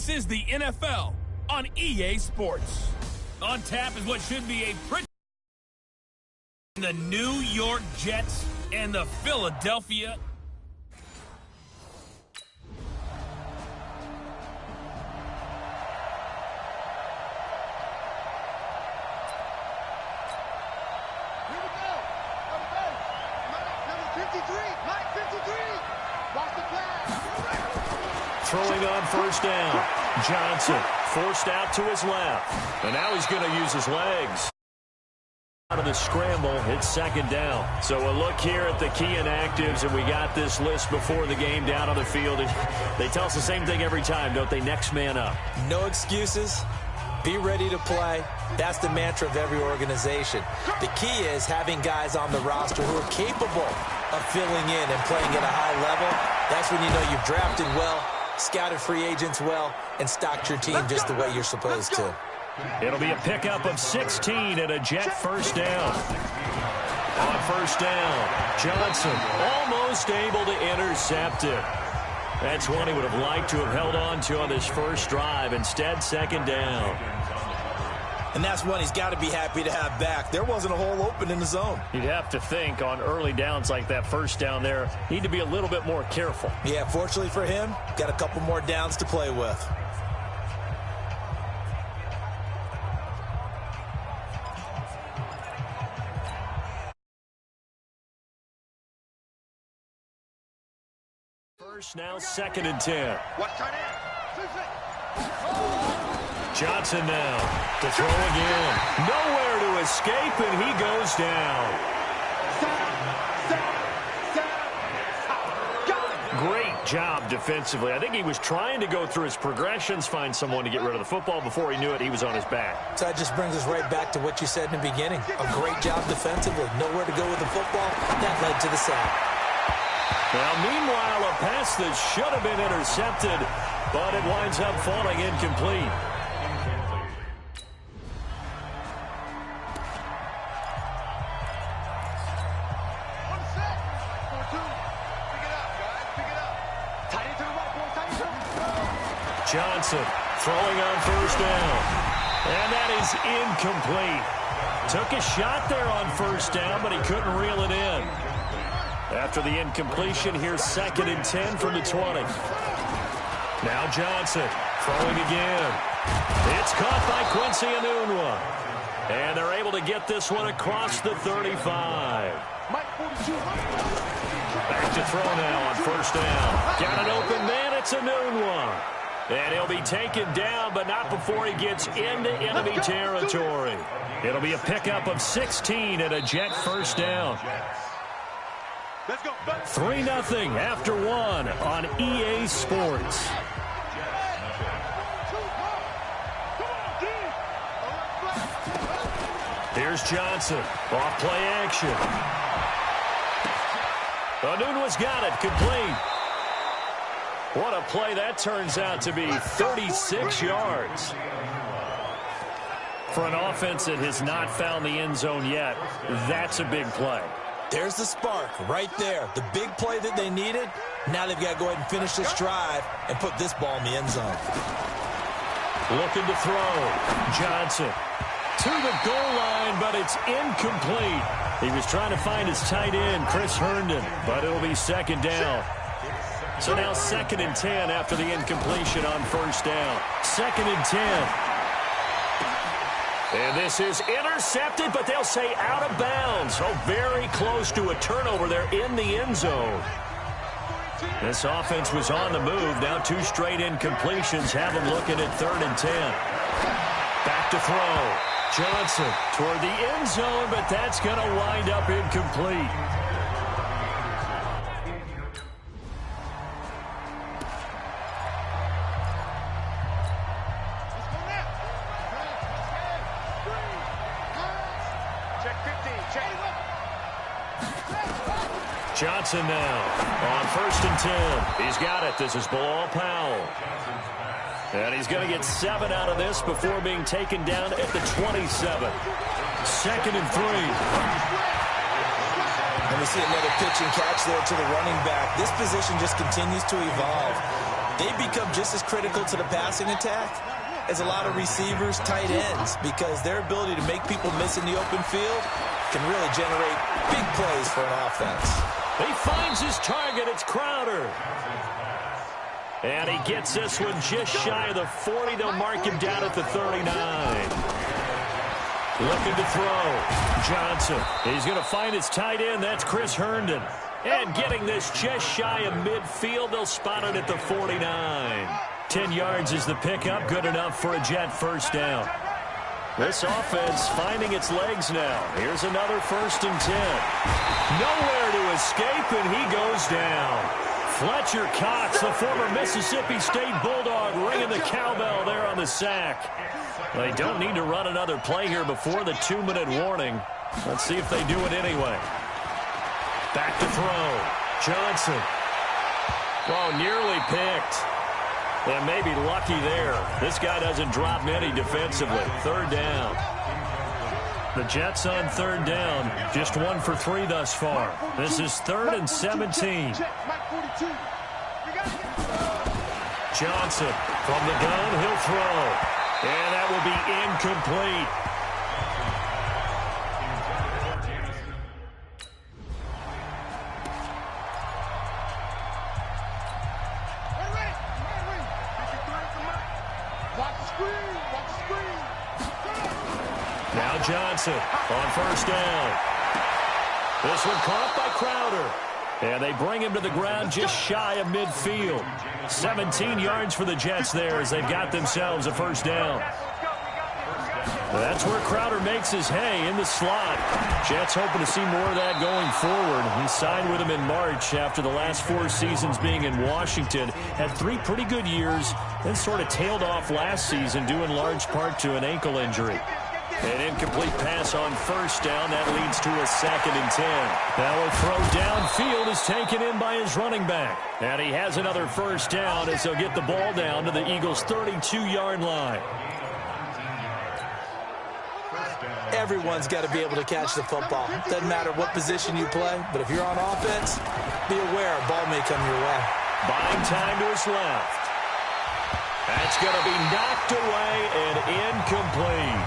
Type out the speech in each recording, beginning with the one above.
This is the NFL on EA Sports. On tap is what should be a pretty... The New York Jets and the Philadelphia... Throwing on first down. Johnson forced out to his left. And now he's going to use his legs. Out of the scramble, it's second down. So a look here at the key inactives, and we got this list before the game down on the field. They tell us the same thing every time, don't they? Next man up. No excuses. Be ready to play. That's the mantra of every organization. The key is having guys on the roster who are capable of filling in and playing at a high level. That's when you know you've drafted well, scouted free agents well, and stocked your team just the way you're supposed to. It'll be a pickup of 16 and a Jet first down. On first down, Johnson almost able to intercept it. That's one he would have liked to have held on to on this first drive. Instead, second down. And that's one he's got to be happy to have back. There wasn't a hole open in the zone. You'd have to think on early downs like that first down there, need to be a little bit more careful. Yeah, fortunately for him, got a couple more downs to play with. First now, second and 10. Johnson now to throw again. Nowhere to escape, and he goes down. Great job defensively. I think he was trying to go through his progressions, find someone to get rid of the football. Before he knew it, he was on his back. So that just brings us right back to what you said in the beginning. A great job defensively. Nowhere to go with the football. That led to the sack. Now, meanwhile, a pass that should have been intercepted, but it winds up falling incomplete. Johnson throwing on first down. And that is incomplete. Took a shot there on first down, but he couldn't reel it in. After the incompletion, here's second and 10 from the 20. Now Johnson throwing again. It's caught by Quincy Enunwa. And they're able to get this one across the 35. Back to throw now on first down. Got an open man, it's Enunwa. And he'll be taken down, but not before he gets into enemy territory. It'll be a pickup of 16 and a Jet first down. 3-0 after one on EA Sports. Here's Johnson. Off play action. Enunwa's got it. Complete. What a play that turns out to be. 36 yards. For an offense that has not found the end zone yet, that's a big play. There's the spark right there. The big play that they needed. Now they've got to go ahead and finish this drive and put this ball in the end zone. Looking to throw. Johnson to the goal line, but it's incomplete. He was trying to find his tight end, Chris Herndon, but it'll be second down. So now second and 10 after the incompletion on first down. Second and 10. And this is intercepted, but they'll say out of bounds. Oh, very close to a turnover there in the end zone. This offense was on the move. Now two straight incompletions have them looking at third and 10. Back to throw. Johnson toward the end zone, but that's going to wind up incomplete. Johnson now on first and 10. He's got it. This is Bilal Powell. And he's going to get 7 out of this before being taken down at the 27. Second and 3. And we see another pitch and catch there to the running back. This position just continues to evolve. they become just as critical to the passing attack as a lot of receivers, tight ends, because their ability to make people miss in the open field can really generate big plays for an offense. He finds his target. It's Crowder. And he gets this one just shy of the 40. They'll mark him down at the 39. Looking to throw. Johnson. He's going to find his tight end. That's Chris Herndon. And getting this just shy of midfield. They'll spot it at the 49. 10 yards is the pickup. Good enough for a Jet first down. This offense finding its legs now. Here's another 1st and 10. Nowhere to escape, and he goes down. Fletcher Cox, the former Mississippi State Bulldog, ringing the cowbell there on the sack. They don't need to run another play here before the 2-minute warning. Let's see if they do it anyway. Back to throw. Johnson. Oh, nearly picked. And maybe lucky there. This guy doesn't drop many defensively. 3rd down. The Jets on 3rd down. Just 1 for 3 thus far. This is 3rd and 17. Johnson from the gun. He'll throw. And that will be incomplete. Now Johnson on 1st down. This one caught by Crowder. And they bring him to the ground just shy of midfield. 17 yards for the Jets there as they've got themselves a 1st down. That's where Crowder makes his hay in the slot. Jets hoping to see more of that going forward. He signed with them in March after the last 4 seasons being in Washington. Had 3 pretty good years, then sort of tailed off last season due in large part to an ankle injury. An incomplete pass on 1st down. That leads to a 2nd and 10. Now a throw downfield is taken in by his running back. And he has another 1st down as he'll get the ball down to the Eagles' 32-yard line. Everyone's got to be able to catch the football. Doesn't matter what position you play, but if you're on offense, be aware a ball may come your way. Buying time to his left. That's going to be knocked away and incomplete.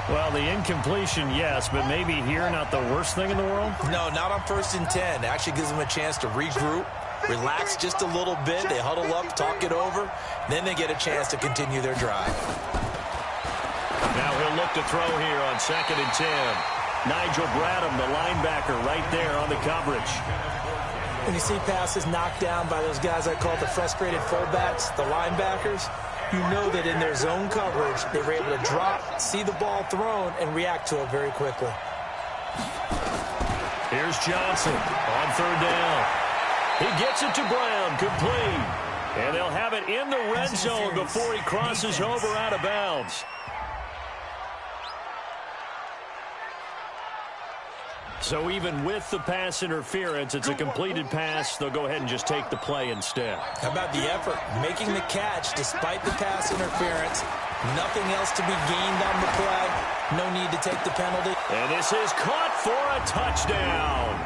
Well, the incompletion, yes, but maybe here not the worst thing in the world? No, not on 1st and 10. Actually gives them a chance to regroup, relax just a little bit. They huddle up, talk it over. Then they get a chance to continue their drive. Now he'll look to throw here on 2nd and 10. Nigel Bradham, the linebacker, right there on the coverage. When you see passes knocked down by those guys I call the frustrated fullbacks, the linebackers, you know that in their zone coverage, they were able to drop, see the ball thrown, and react to it very quickly. Here's Johnson on 3rd down. He gets it to Brown, complete. And they'll have it in the red zone before he crosses over out of bounds. So even with the pass interference, it's a completed pass. They'll go ahead and just take the play instead. How about the effort? Making the catch despite the pass interference. Nothing else to be gained on the play. No need to take the penalty. And this is caught for a touchdown.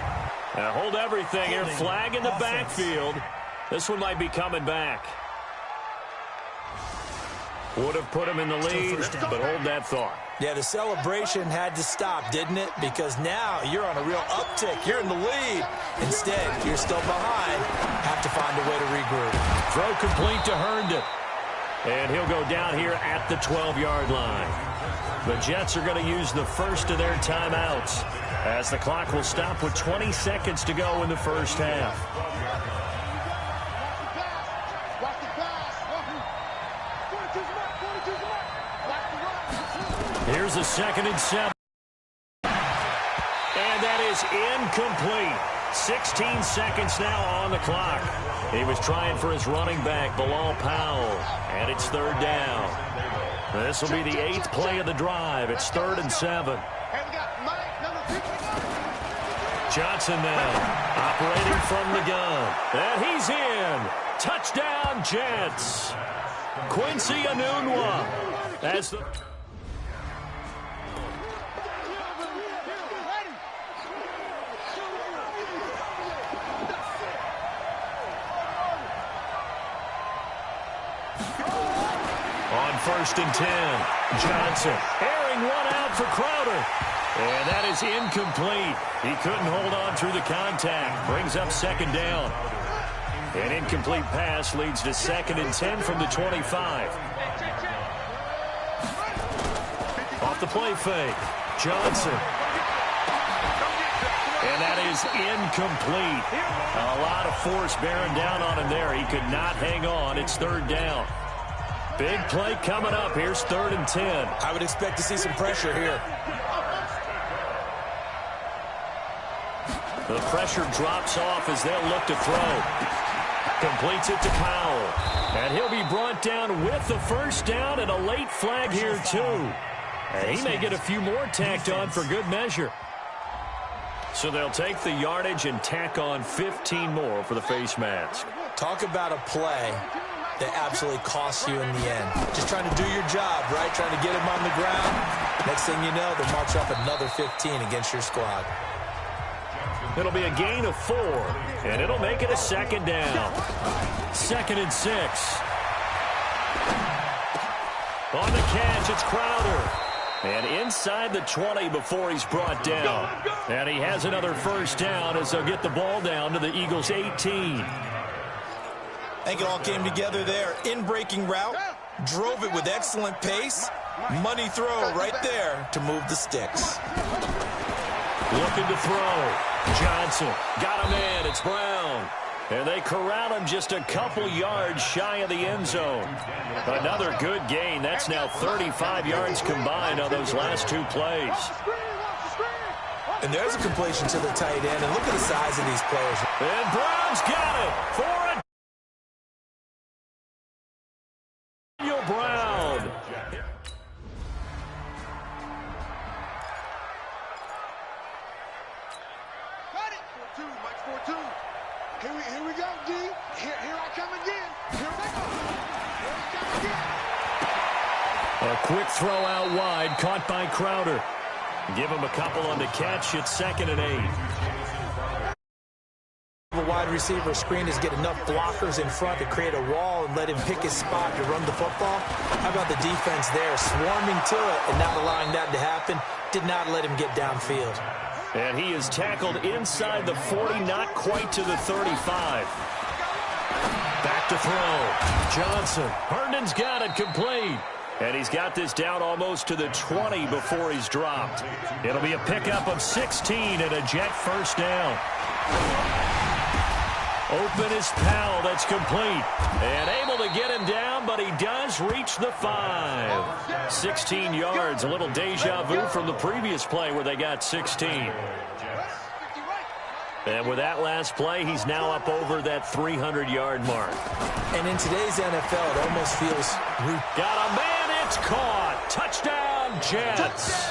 Now hold everything here. Flag in the backfield. This one might be coming back. Would have put him in the lead, but hold that thought. Yeah, the celebration had to stop, didn't it? Because now you're on a real uptick. You're in the lead. Instead, you're still behind. Have to find a way to regroup. Throw complete to Herndon. And he'll go down here at the 12-yard line. The Jets are going to use the first of their timeouts as the clock will stop with 20 seconds to go in the first half. Here's a 2nd and 7. And that is incomplete. 16 seconds now on the clock. He was trying for his running back, Bilal Powell. And it's 3rd down. This will be the 8th play of the drive. It's 3rd and 7. Johnson now operating from the gun. And he's in. Touchdown, Jets. Quincy Enunwa as the... first and 10. Johnson airing one out for Crowder. And that is incomplete. He couldn't hold on through the contact. Brings up second down. An incomplete pass leads to second and 10 from the 25. Off the play fake. Johnson. And that is incomplete. A lot of force bearing down on him there. He could not hang on. It's third down. Big play coming up. Here's third and 10. I would expect to see some pressure here. The pressure drops off as they'll look to throw. Completes it to Powell. And he'll be brought down with the first down and a late flag here, too. And he may get a few more tacked on for good measure. So they'll take the yardage and tack on 15 more for the face mask. Talk about a play that absolutely costs you in the end. Just trying to do your job, right? Trying to get him on the ground. Next thing you know, they'll march up another 15 against your squad. It'll be a gain of 4, and it'll make it a second down. Second and 6. On the catch, it's Crowder. And inside the 20 before he's brought down. And he has another first down as they'll get the ball down to the Eagles' 18. I think it all came together there. In-breaking route, drove it with excellent pace. Money throw right there to move the sticks. Looking to throw. Johnson got him in. It's Brown. And they corral him just a couple yards shy of the end zone. Another good gain. That's now 35 yards combined on those last two plays. And there's a completion to the tight end. And look at the size of these players. And Brown's got it for a Daniel Brown. Here we go, D. Here I come again. Here they go. A quick throw out wide, caught by Crowder. Give him a couple on the catch. It's second and 8. A wide receiver screen is get enough blockers in front to create a wall and let him pick his spot to run the football. How about the defense there, swarming to it and not allowing that to happen? Did not let him get downfield. And he is tackled inside the 40, not quite to the 35. Back to throw. Johnson. Herndon's got it complete. And he's got this down almost to the 20 before he's dropped. It'll be a pickup of 16 and a Jet first down. Open is Powell. That's complete. And able to get him down, but he does reach the 5. 16 yards. A little deja vu from the previous play where they got 16. And with that last play, he's now up over that 300-yard mark. And in today's NFL, it almost feels... Got a man, it's caught. Touchdown, Jets.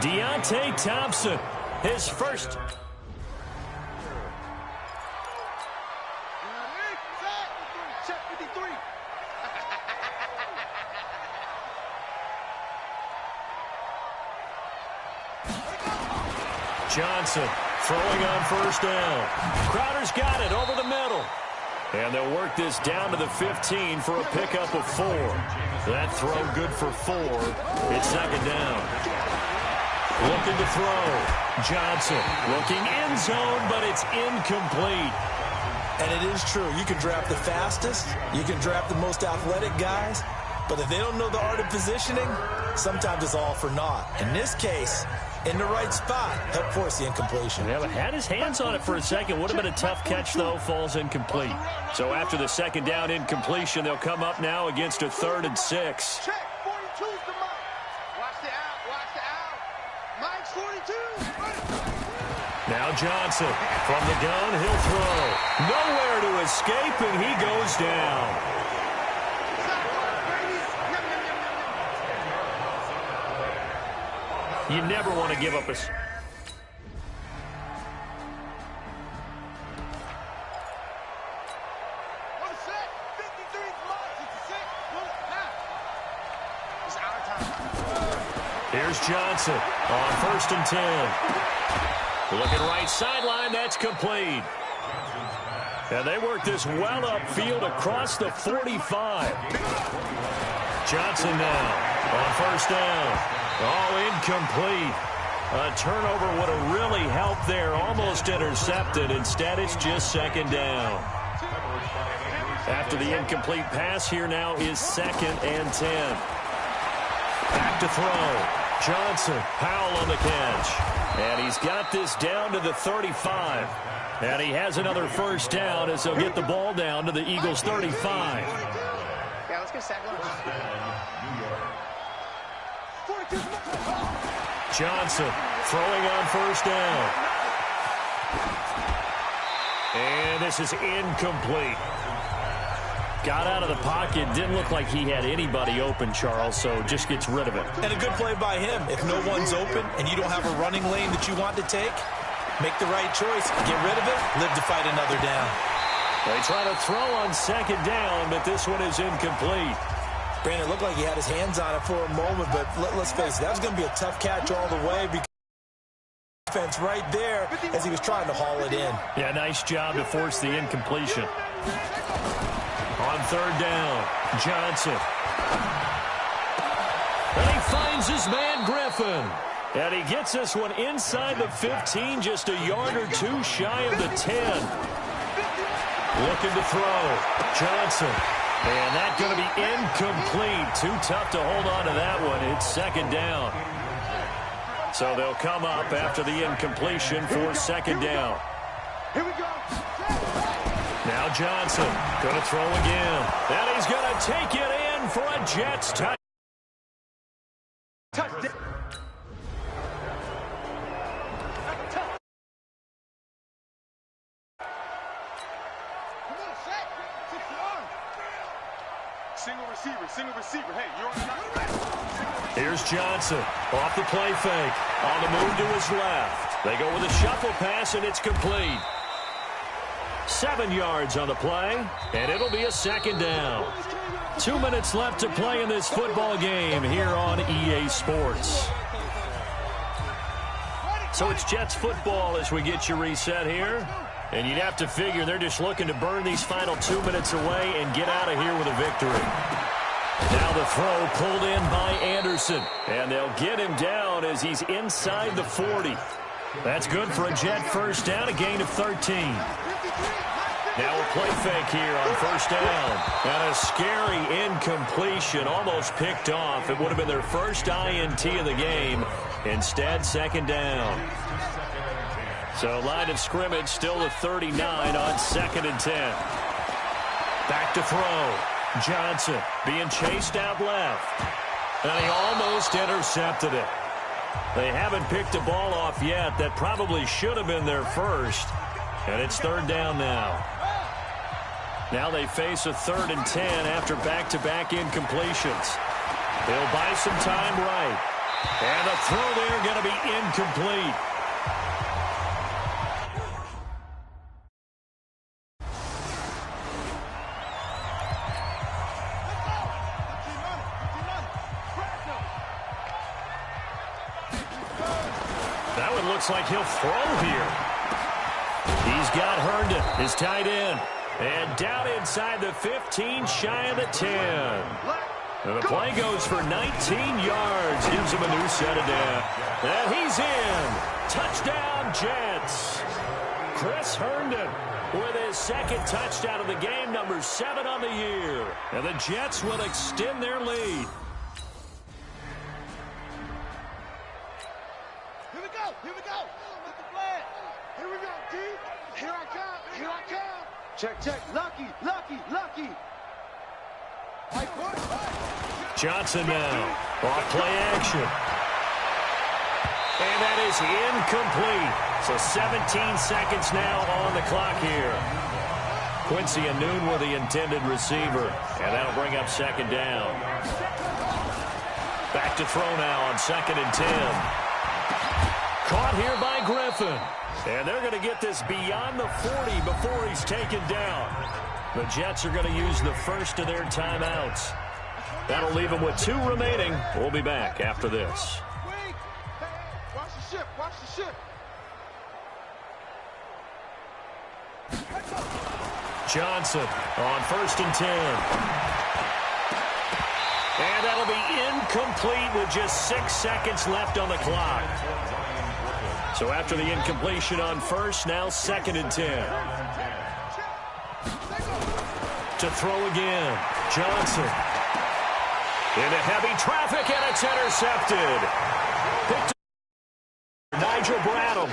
Deontay Thompson, his first... Johnson throwing on first down. Crowder's got it over the middle. And they'll work this down to the 15 for a pickup of 4. That throw good for 4. It's second down. Looking to throw. Johnson looking end zone, but it's incomplete. And it is true. You can draft the fastest. You can draft the most athletic guys. But if they don't know the art of positioning, sometimes it's all for naught. In this case, in the right spot, helped force the incompletion. Yeah, but had his hands on it for a second. Would have been a tough catch, though. Falls incomplete. So after the second down incompletion, they'll come up now against a 3rd and 6. Check. 42's the mark. Watch the out. Watch the out. Mike's 42. Now Johnson from the gun. He'll throw. Nowhere to escape, and he goes down. You never want to give up a... Here's Johnson on 1st and 10. Looking right sideline, that's complete. And they work this well upfield across the 45. Johnson now on first down. Oh, incomplete. A turnover would have really helped there. Almost intercepted. Instead, it's just second down. After the incomplete pass, here now is 2nd and 10. Back to throw. Johnson, Powell on the catch. And he's got this down to the 35. And he has another first down as he'll get the ball down to the Eagles' 35. Yeah, let's get sack lunch. Johnson throwing on first down. And this is incomplete. Got out of the pocket. Didn't look like he had anybody open, Charles, so just gets rid of it. And a good play by him. If no one's open and you don't have a running lane that you want to take, make the right choice. Get rid of it. Live to fight another down. They try to throw on second down, but this one is incomplete. Brandon, it looked like he had his hands on it for a moment, but let's face it, that was going to be a tough catch all the way because defense right there as he was trying to haul it in. Yeah, nice job to force the incompletion. On third down, Johnson. And he finds his man, Griffin. And he gets this one inside the 15, just a yard or two shy of the 10. Looking to throw. Johnson. And that's going to be incomplete. Too tough to hold on to that one. It's second down. So they'll come up after the incompletion for second down. Here we go. Now Johnson going to throw again. And he's going to take it in for a Jets touchdown. Single receiver. Hey, you're on the Here's Johnson off the play fake. On the move to his left. They go with a shuffle pass, and it's complete. 7 yards on the play, and it'll be a second down. 2 minutes left to play in this football game here on EA Sports. So it's Jets football as we get you reset here. And you'd have to figure they're just looking to burn these final 2 minutes away and get out of here with a victory. Now the throw pulled in by Anderson. And they'll get him down as he's inside the 40. That's good for a Jet first down, a gain of 13. Now a play fake here on first down. And a scary incompletion, almost picked off. It would have been their first INT of the game. Instead, second down. So line of scrimmage still at 39 on 2nd and 10. Back to throw. Johnson being chased out left. And he almost intercepted it. They haven't picked a ball off yet. That probably should have been their first. And it's third down now. Now they face a 3rd and 10 after back-to-back incompletions. They'll buy some time right. And the throw there going to be incomplete. That one looks like he'll throw here. He's got Herndon, his tight end. And down inside the 15, shy of the 10. And the play goes for 19 yards. Gives him a new set of down. And he's in. Touchdown, Jets. Chris Herndon with his 2nd touchdown of the game, number 7 on the year. And the Jets will extend their lead. Here we go. Here we go. With the flag. Here we go, D. Here I come. Here I come. Check, check. Lucky, lucky, lucky. Johnson now. Off play action. And that is incomplete. So 17 seconds now on the clock here. Quincy Anoon with the intended receiver. And that'll bring up second down. Back to throw now on 2nd and 10. Caught here by Griffin. And they're going to get this beyond the 40 before he's taken down. The Jets are going to use the first of their timeouts. That'll leave them with 2 remaining. We'll be back after this. Watch the ship. Watch the ship. Johnson on 1st and 10. And that'll be incomplete with just 6 seconds left on the clock. So after the incompletion on first, now 2nd and 10. To throw again, Johnson. Into heavy traffic, and it's intercepted. Picked up Nigel Bradham.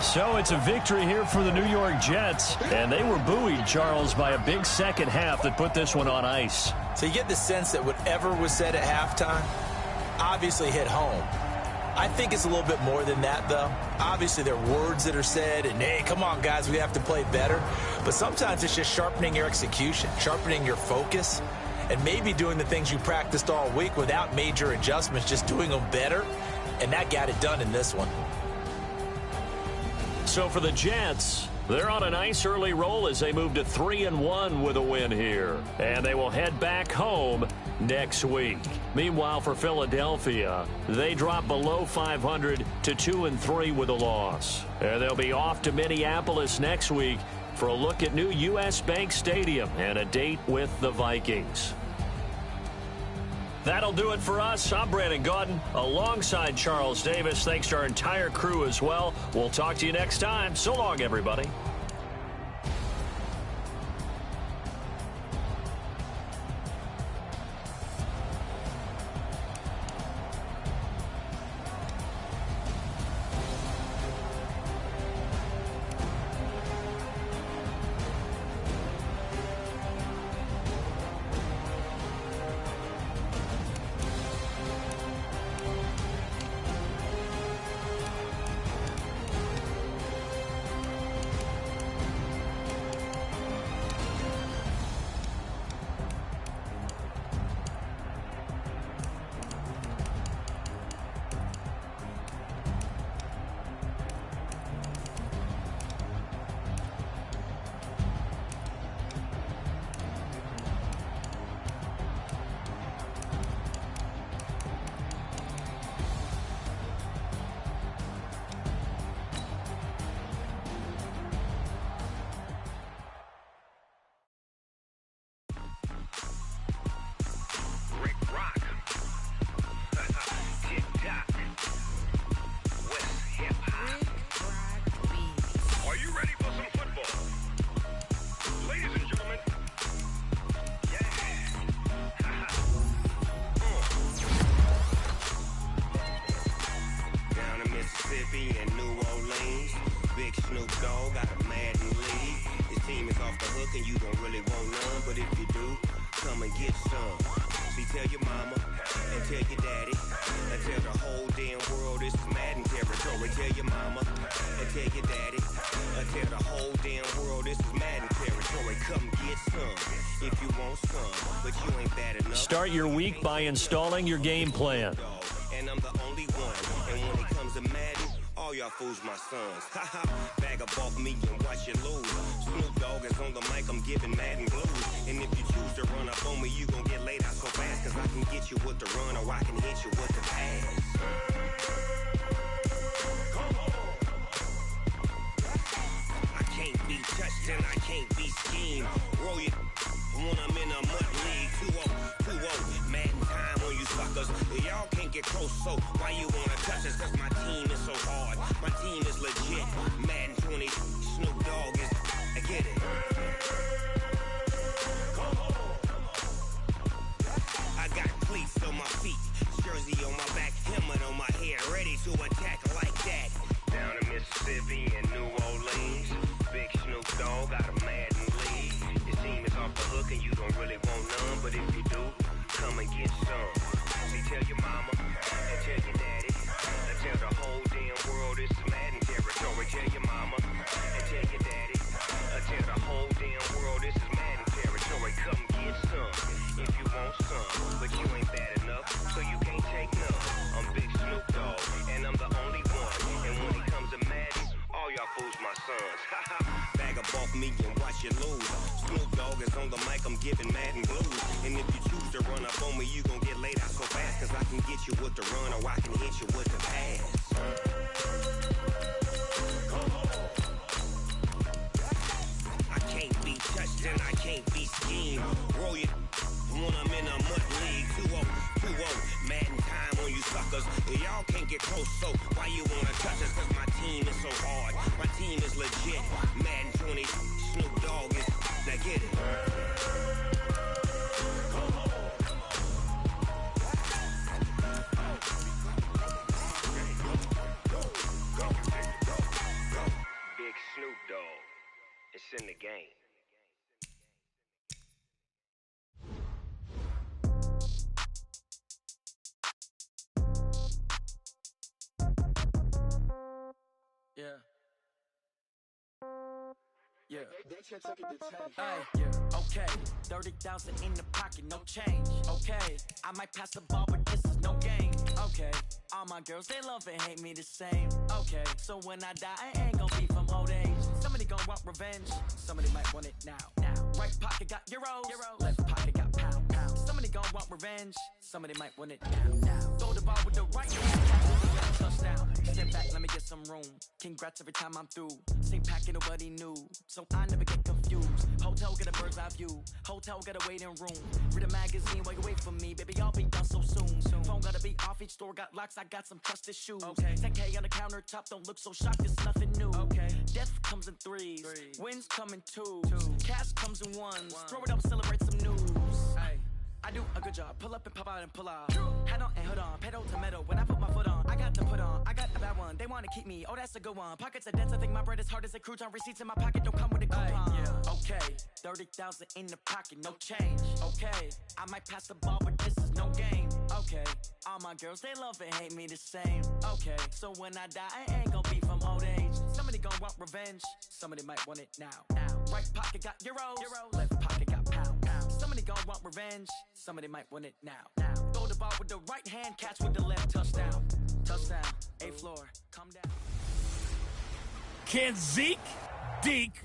So it's a victory here for the New York Jets. And they were buoyed, Charles, by a big second half that put this one on ice. So you get the sense that whatever was said at halftime obviously hit home. I think it's a little bit more than that, though. Obviously, there are words that are said, and, hey, come on, guys, we have to play better. But sometimes it's just sharpening your execution, sharpening your focus, and maybe doing the things you practiced all week without major adjustments, just doing them better. And that got it done in this one. So for the Jets, they're on a nice early roll as they move to 3-1 with a win here. And they will head back home next week. Meanwhile, for Philadelphia, they drop below 500 to 2-3 with a loss. And they'll be off to Minneapolis next week for a look at new U.S. Bank Stadium and a date with the Vikings. That'll do it for us. I'm Brandon Gaudin alongside Charles Davis. Thanks to our entire crew as well. We'll talk to you next time. So long, everybody. Start your week by installing your game plan. And I'm the only one. And when it comes to Madden, all y'all fools my sons. Haha, bag up off me and watch you lose. Snoop Dogg is on the mic, I'm giving Madden blues. And if you choose to run up on me, you gon' get laid out so fast. Cause I can get you with the run or I can hit you with the pass. I can't be touched and I can't be schemed. Roll you when I'm in a mud league. 2-0, Madden time on you suckers. Y'all can't get close, so why you wanna touch us? Cause my team is so hard. My team is legit. Madden 20, Snoop Dogg is, I get it. I got cleats on my feet, jersey on my back, helmet on my head, ready to attack like that. Down in Mississippi and New Orleans, big Snoop Dogg got a Madden lead. Your team is off the hook and you don't really want none, but if you do, come and get some. See, tell your mama and tell your daddy, and tell the whole damn world this is Madden territory. Tell your mama and tell your daddy, and tell the whole damn world this is Madden territory. Come get some if you want some, but you ain't bad enough, so you can't take none. I'm Big Snoop Dogg, and I'm the only one. And when it comes to Madden, all y'all fools my sons. Bag up off me and watch you lose. Snoop Dogg is on the mic, I'm giving Madden blues. And if you choose to run up on me, you gon' get laid out so fast. Cause I can get you with the run or I can hit you with the pass. I can't be touched and I can't be schemed. Roll it when I'm in a mud league. 2-0, 2-0, Madden time on you suckers. Y'all can't get close, so why you wanna touch us? Cause my team is so hard, my team is legit. Madden 20, Snoop Dogg is, now get it. Big Snoop Dogg, it's in the game. Yeah. Yeah. Hey, yeah. Okay. 30,000 in the pocket, no change. Okay. I might pass the ball, but this is no game. Okay. All my girls, they love and hate me the same. Okay. So when I die, I ain't gonna be from old age. Somebody gonna want revenge. Somebody might want it now. Right pocket got euros. Left pocket got pound. Somebody gonna want revenge. Somebody might want it now. Throw the ball with the right hand. Touchdown. Step back, let me get some room. Congrats every time I'm through. Same packet, nobody knew. So I never get confused. Hotel get a bird's eye view. Hotel got a waiting room. Read a magazine while you wait for me. Baby, I'll be done so soon. Phone gotta be off, each store got locks. I got some trusted shoes. Okay. 10K on the countertop, don't look so shocked, it's nothing new. Okay. Death comes in threes. Wins come in twos. Cash comes in ones. Throw it up, celebrate some news. Hey. I do a good job. Pull up and pop out and pull out. Head on and hood on. Pedal to metal. When I put my foot on, I got to put on. I got a bad one. They want to keep me. Oh, that's a good one. Pockets are dense. I think my bread is hard as a crouton. Receipts in my pocket don't come with a coupon. Yeah. Okay. 30,000 in the pocket. No change. Okay. I might pass the ball, but this is no game. Okay. All my girls, they love and hate me the same. Okay. So when I die, I ain't gonna be from old age. Somebody gonna want revenge. Somebody might want it now. Right pocket got euros. Left pocket got pound. Somebody gonna want revenge. Somebody might want it now. Throw the ball with the right hand, catch with the left. Touchdown. Touchdown. A floor. Come down. Can Zeke Deke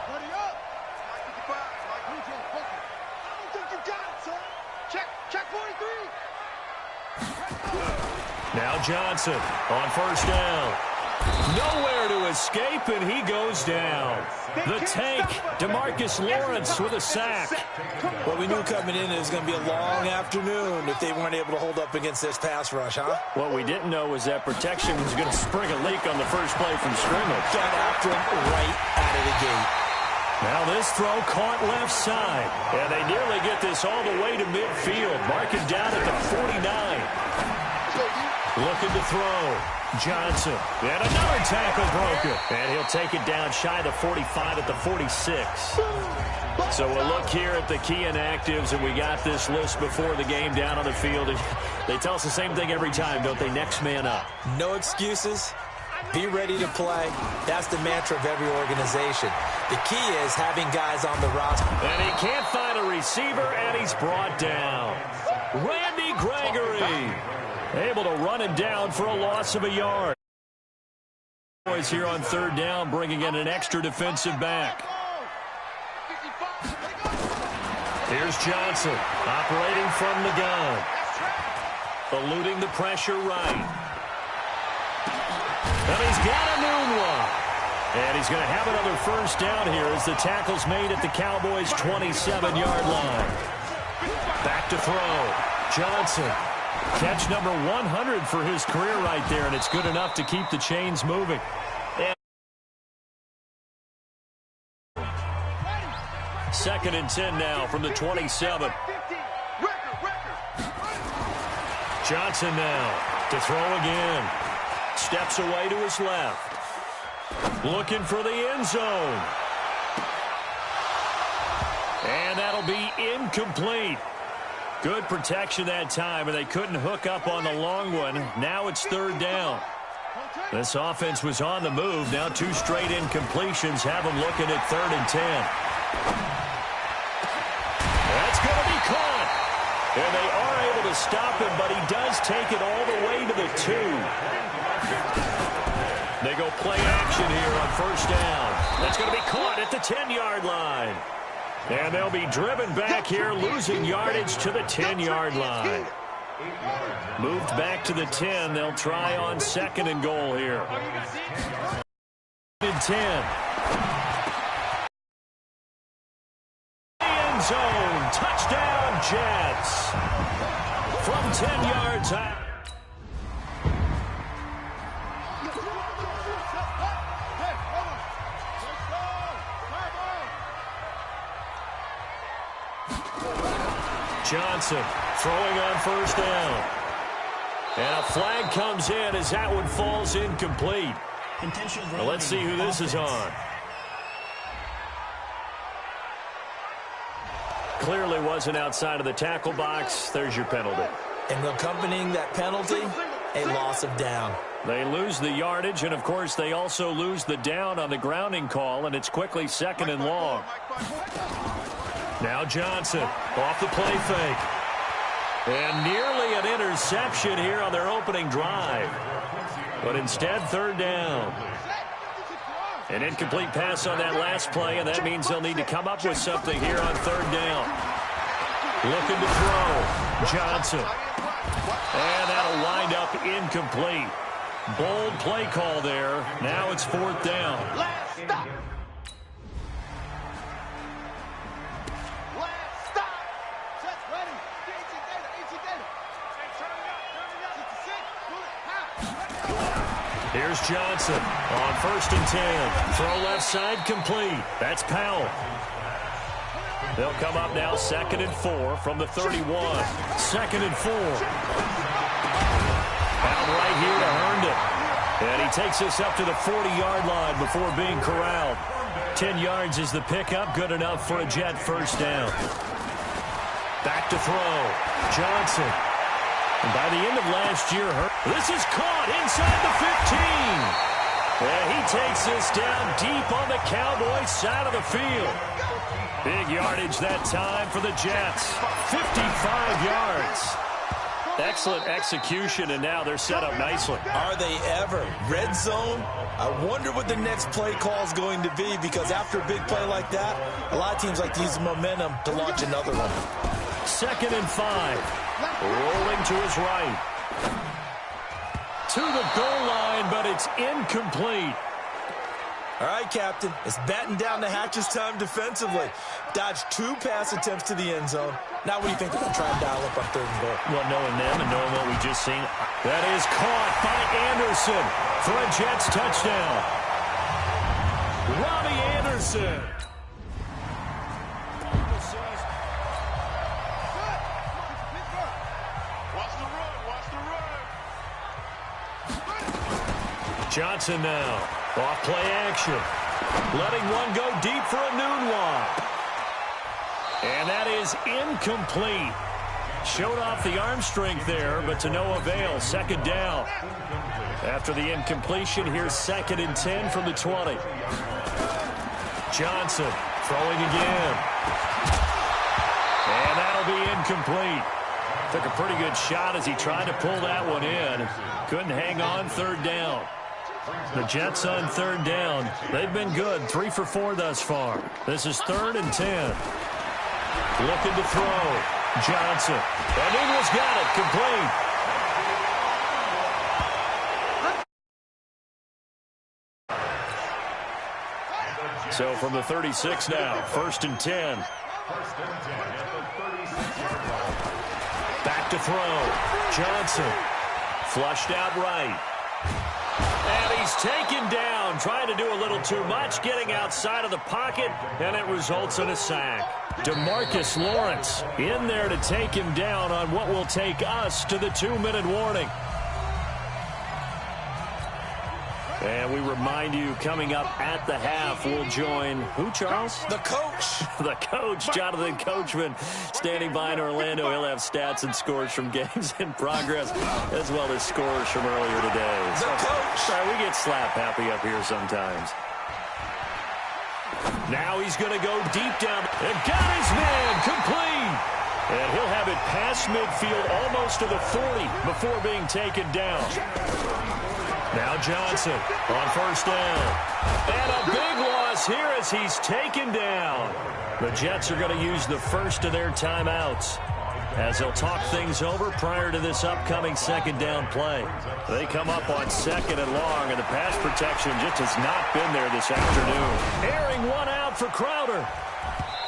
Ready up! Mike 55, Mike Lujo, focus. I don't think you got it, son. Check 43. Now Johnson on first down. Nowhere to escape, and he goes down. The tank, DeMarcus Lawrence with a sack. Well, we knew coming in it was going to be a long afternoon if they weren't able to hold up against this pass rush, huh? What we didn't know was that protection was going to spring a leak on the first play from scrimmage. Got after him right out of the gate. Now this throw caught left side. And they nearly get this all the way to midfield. Marking down at the 49. Looking to throw. Johnson. And another tackle broken. And he'll take it down shy of the 45 at the 46. So we'll look here at the key inactives, and we got this list before the game down on the field. They tell us the same thing every time, don't they? Next man up. No excuses. Be ready to play. That's the mantra of every organization. The key is having guys on the roster. And he can't find a receiver, and he's brought down. Randy Gregory able to run him down for a loss of a yard. Boys here on third down, bringing in an extra defensive back. Here's Johnson operating from the gun. Eluding the pressure right. And he's got a new one. And he's going to have another first down here as the tackle's made at the Cowboys' 27-yard line. Back to throw. Johnson. Catch number 100 for his career right there, and it's good enough to keep the chains moving. And second and 10 now from the 27. Johnson now to throw again. Steps away to his left. Looking for the end zone. And that'll be incomplete. Good protection that time, and they couldn't hook up on the long one. Now it's third down. This offense was on the move. Now two straight incompletions have them looking at third and 10. That's going to be caught. And they are able to stop him, but he does take it all the way to the 2. They go play action here on first down. That's going to be caught at the 10-yard line. And they'll be driven back here, losing yardage to the 10-yard line. Moved back to the 10. They'll try on 2nd and goal here. 10. End zone. Touchdown, Jets. From 10 yards out. Johnson throwing on 1st down. And a flag comes in as that one falls incomplete. Well, let's see who this is on. Clearly wasn't outside of the tackle box. There's your penalty. And accompanying that penalty, a loss of down. They lose the yardage, and, of course, they also lose the down on the grounding call, and it's quickly 2nd and long. Now Johnson off the play fake. And nearly an interception here on their opening drive. But instead, 3rd down. An incomplete pass on that last play, and that means they'll need to come up with something here on 3rd down. Looking to throw. Johnson. And that'll wind up incomplete. Bold play call there. Now it's 4th down. Here's Johnson on 1st and 10. Throw left side complete. That's Powell. They'll come up now 2nd and 4 from the 31. 2nd and 4. Out right here to Herndon. And he takes us up to the 40-yard line before being corralled. 10 yards is the pickup. Good enough for a Jet 1st down. Back to throw. Johnson. And by the end of last year, this is caught inside the 15. And he takes this down deep on the Cowboys' side of the field. Big yardage that time for the Jets. 55 yards. Excellent execution, and now they're set up nicely. Are they ever? Red zone? I wonder what the next play call is going to be, because after a big play like that, a lot of teams like to use the momentum to launch another one. 2nd and 5. Rolling to his right. To the goal line, but it's incomplete. All right, Captain. It's batten down the hatches time defensively. Dodged 2 pass attempts to the end zone. Now what do you think they're going to try and dial up on 3rd and goal? Well, knowing them and knowing what we just seen. That is caught by Anderson for a Jets touchdown. Robbie Anderson. Johnson now. Off play action. Letting one go deep for a noon one. And that is incomplete. Showed off the arm strength there, but to no avail. 2nd down. After the incompletion, here's 2nd and 10 from the 20. Johnson throwing again. And that'll be incomplete. Took a pretty good shot as he tried to pull that one in. Couldn't hang on. 3rd down. The Jets on 3rd down. They've been good. 3 for 4 thus far. This is 3rd and 10. Looking to throw. Johnson. And Ingles got it. Complete. So from the 36 now. 1st and 10. Back to throw. Johnson. Flushed out right. And he's taken down, trying to do a little too much, getting outside of the pocket, and it results in a sack. DeMarcus Lawrence in there to take him down on what will take us to the 2-minute warning. And we remind you, coming up at the half, we'll join who, Charles? The coach. The coach, Jonathan Coachman, standing by in Orlando. He'll have stats and scores from games in progress, as well as scores from earlier today. The coach. Sorry, we get slap happy up here sometimes. Now he's going to go deep down. And got his man complete. And he'll have it past midfield, almost to the 40, before being taken down. Now Johnson on 1st down. And a big loss here as he's taken down. The Jets are going to use the first of their timeouts. as they'll talk things over prior to this upcoming second down play. They come up on second and long, and the pass protection just has not been there this afternoon. Airing one out for Crowder.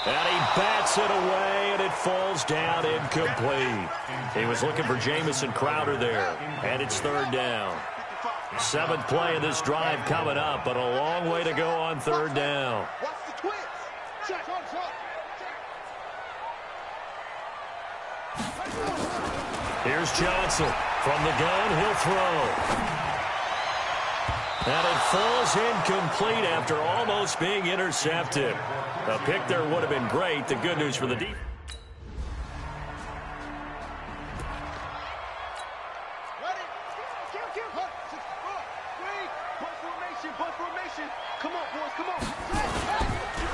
And he bats it away, and it falls down incomplete. He was looking for Jamison Crowder there, and it's third down. Seventh play of this drive coming up, but a long way to go on third down. Here's Johnson. From the gun, he'll throw. And it falls incomplete after almost being intercepted. A pick there would have been great. The good news for the defense. Come on, boys, come on.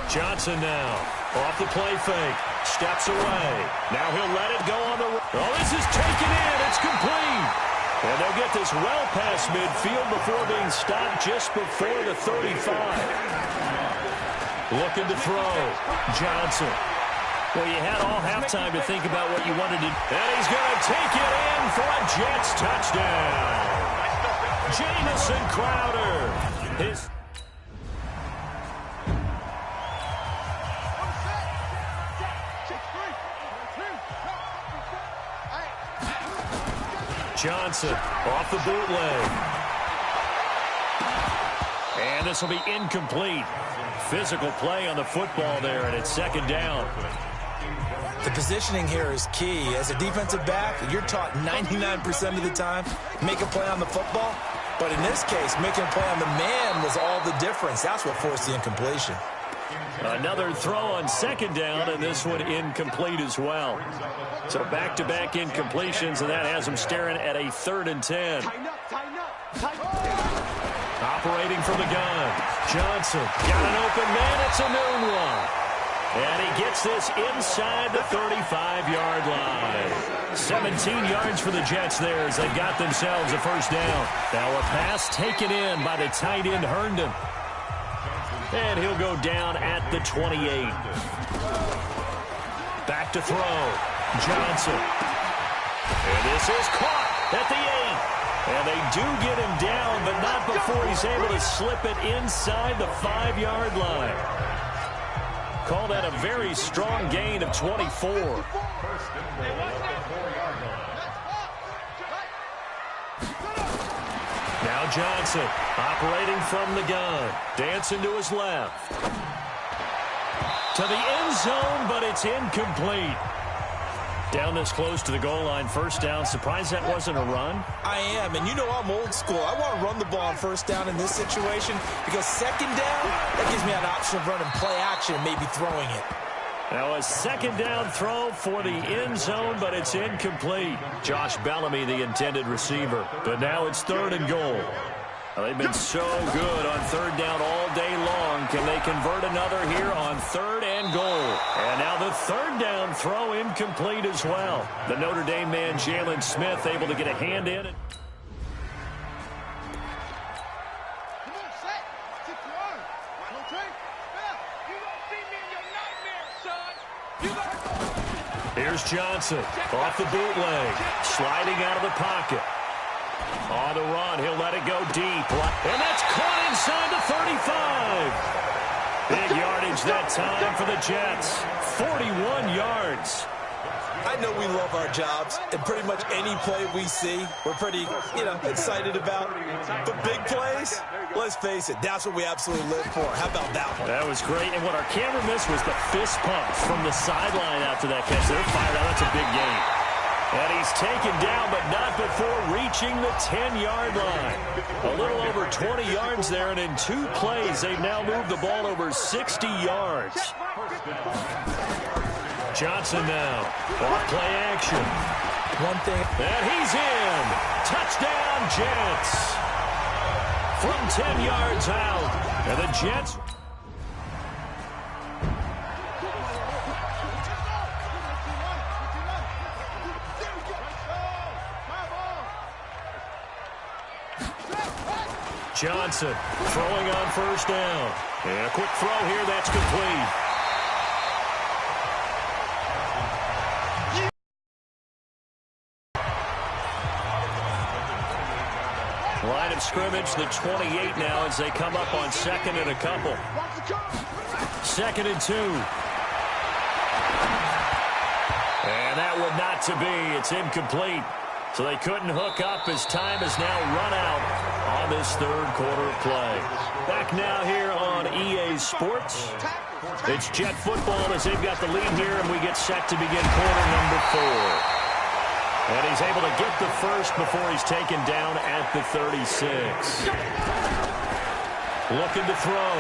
Johnson now. Off the play fake. Steps away. Now he'll let it go on the... Oh, this is taken in. It's complete. And they'll get this well past midfield before being stopped just before the 35. Looking to throw. Johnson. Well, you had all halftime to think about what you wanted to do. And he's going to take it in for a Jets touchdown. Jamison Crowder. His... Johnson off the bootleg. And this will be incomplete. Physical play on the football there, and it's second down. The positioning here is key. As a defensive back, you're taught 99% of the time, make a play on the football. But in this case, making a play on the man was all the difference. That's what forced the incompletion. Another throw on second down, and this one incomplete as well. So back-to-back incompletions, and that has them staring at a 3rd and 10. Operating from the gun. Johnson got an open man. It's a noon one. And he gets this inside the 35-yard line. 17 yards for the Jets there as they got themselves a first down. Now a pass taken in by the tight end Herndon. And he'll go down at the 28. Back to throw. Johnson. And this is caught at the 8. And they do get him down, but not before he's able to slip it inside the 5-yard line. Call that a very strong gain of 24. Now Johnson operating from the gun. Dancing to his left. To the end zone, but it's incomplete. Down this close to the goal line, first down. Surprised that wasn't a run? I am, and you know I'm old school. I want to run the ball on first down in this situation because second down, that gives me an option of running play action and maybe throwing it. Now a second down throw for the end zone, but it's incomplete. Josh Bellamy, the intended receiver. But now it's 3rd and goal. Well, they've been so good on third down all day long. Can they convert another here on 3rd and goal? And now the 3rd down throw incomplete as well. The Notre Dame man, Jalen Smith, able to get a hand in. Here's Johnson off the bootleg, sliding out of the pocket. On the run, he'll let it go deep. And that's caught inside the 35. Big yardage that time for the Jets. 41 yards. I know we love our jobs, and pretty much any play we see, we're pretty, excited about. But big plays, let's face it, that's what we absolutely live for. How about that one? That was great, and what our camera missed was the fist pump from the sideline after that catch. They're fired out. That's a big gain. And he's taken down, but not before reaching the 10-yard line. A little over 20 yards there, and in 2 plays, they've now moved the ball over 60 yards. Johnson now. Off play action. One thing. And he's in. Touchdown, Jets. From 10 yards out. And the Jets... Johnson throwing on first down. And a quick throw here, that's complete. of scrimmage, the 28 now as they come up on second and a couple. 2nd and 2. And that would not to be. It's incomplete. So they couldn't hook up as time has now run out on this third quarter of play. Back now here on EA Sports. It's Jet football as they've got the lead here, and we get set to begin quarter number 4. And he's able to get the first before he's taken down at the 36. Looking to throw.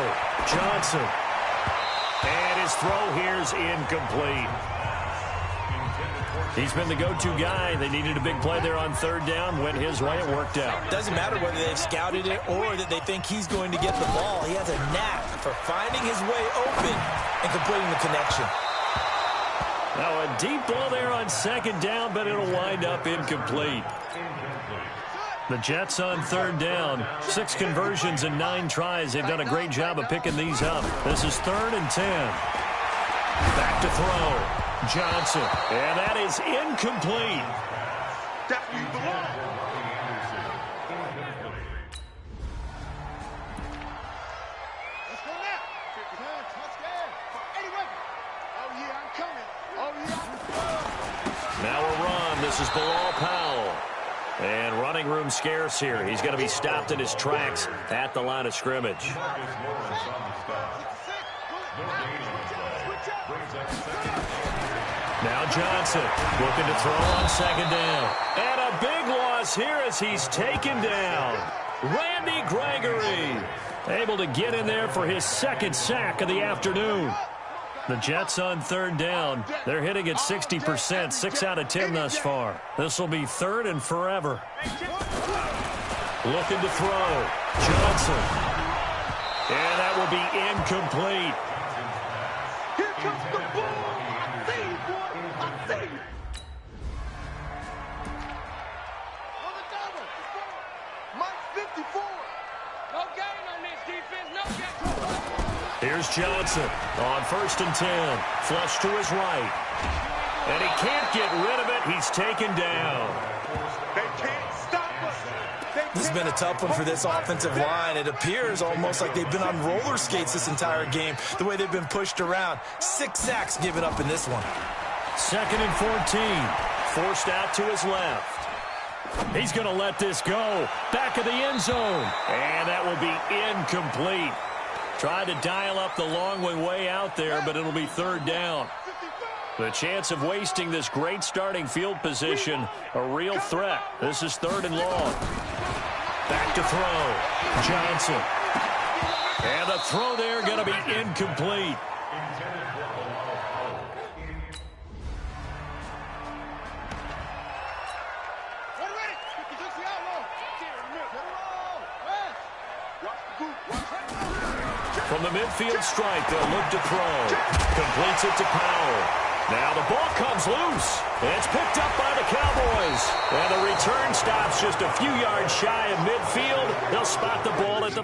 Johnson. And his throw here's incomplete. He's been the go-to guy. They needed a big play there on third down. Went his way. It worked out. Doesn't matter whether they've scouted it or that they think he's going to get the ball. He has a knack for finding his way open and completing the connection. Now a deep ball there on second down, but it'll wind up incomplete. The Jets on third down. 6 conversions and 9 tries. They've done a great job of picking these up. This is 3rd and 10. Back to throw. Johnson. And that is incomplete. Definitely belong. Let's go now. Touchdown. Anyway. Oh, yeah, I'm coming. Oh, yeah. Now a run. This is Bilal Powell. And running room scarce here. He's going to be stopped in his tracks at the line of scrimmage. Now Johnson looking to throw on second down. And a big loss here as he's taken down. Randy Gregory able to get in there for his 2nd sack of the afternoon. The Jets on third down. They're hitting at 60%, 6 out of 10 thus far. This will be 3rd and forever. Looking to throw. Johnson. And that will be incomplete. Here comes the ball. I see you, boy. I see you. On the double. Mike 54. No gain on this defense. No gain. Here's Johnson on 1st and 10. Flush to his right. And he can't get rid of it. He's taken down. They can't stop us. This has been a tough one for this offensive line. It appears almost like they've been on roller skates this entire game, the way they've been pushed around. 6 sacks given up in this one. 2nd and 14. Forced out to his left. He's going to let this go. Back of the end zone. And that will be incomplete. Tried to dial up the long way out there, but it'll be 3rd down. The chance of wasting this great starting field position, a real threat. This is 3rd and long. Back to throw. Johnson. And the throw there going to be incomplete. From the midfield stripe, they'll look to throw. Completes it to Powell. Now the ball comes loose. It's picked up by the Cowboys. And the return stops just a few yards shy of midfield. They'll spot the ball at the...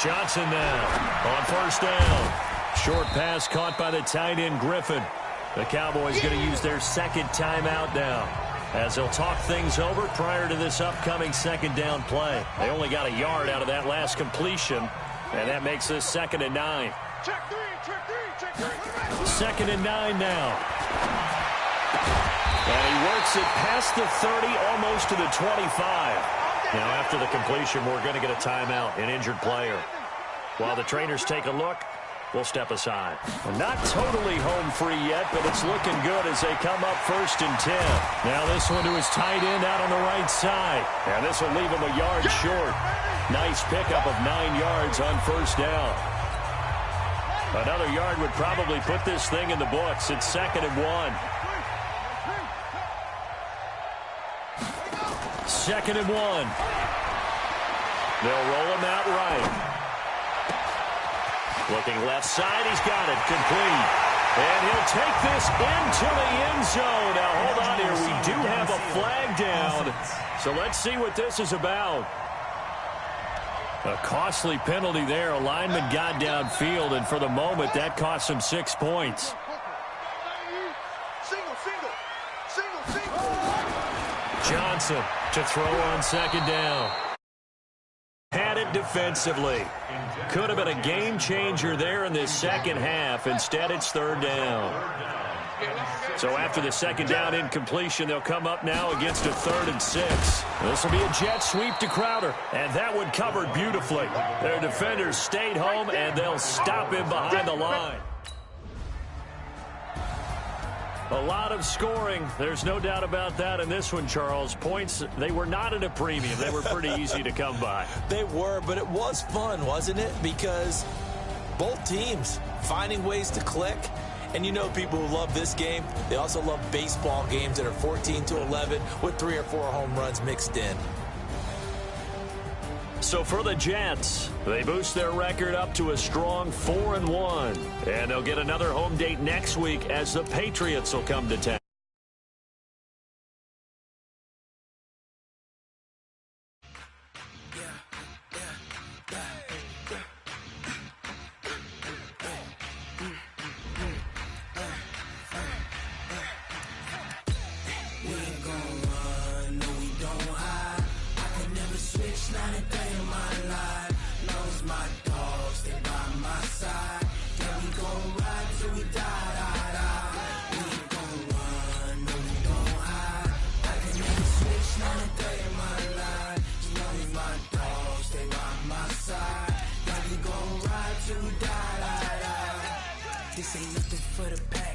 Johnson now on 1st down. Short pass caught by the tight end Griffin. The Cowboys going to use their 2nd timeout now, as they'll talk things over prior to this upcoming 2nd down play. They only got a yard out of that last completion, and that makes this 2nd and 9. Check three. 2nd and 9 now. And he works it past the 30, almost to the 25. Now after the completion, we're going to get a timeout, an injured player. While the trainers take a look, we'll step aside. Not totally home free yet, but it's looking good as they come up 1st and 10. Now this one to his tight end out on the right side. And this will leave him a yard short. Nice pickup of 9 yards on 1st down. Another yard would probably put this thing in the books. It's 2nd and 1. 2nd and 1. They'll roll him out right. Looking left side, he's got it, complete. And he'll take this into the end zone. Now, hold on here. We do have a flag down. So let's see what this is about. A costly penalty there. A lineman got downfield, and for the moment, that cost him 6 points. Johnson to throw on second down. Had it defensively. Could have been a game changer there in this second half. Instead, it's third down. So after the second down incompletion, they'll come up now against a 3rd and 6. This will be a jet sweep to Crowder, and that one covered beautifully. Their defenders stayed home, and they'll stop him behind the line. A lot of scoring. There's no doubt about that in this one, Charles. Points, they were not at a premium. They were pretty easy to come by. They were, but it was fun, wasn't it? Because both teams finding ways to click. And you know people who love this game, they also love baseball games that are 14-11 with 3 or 4 home runs mixed in. So for the Jets, they boost their record up to a strong 4-1. And they'll get another home date next week as the Patriots will come to town. This ain't nothing for the past.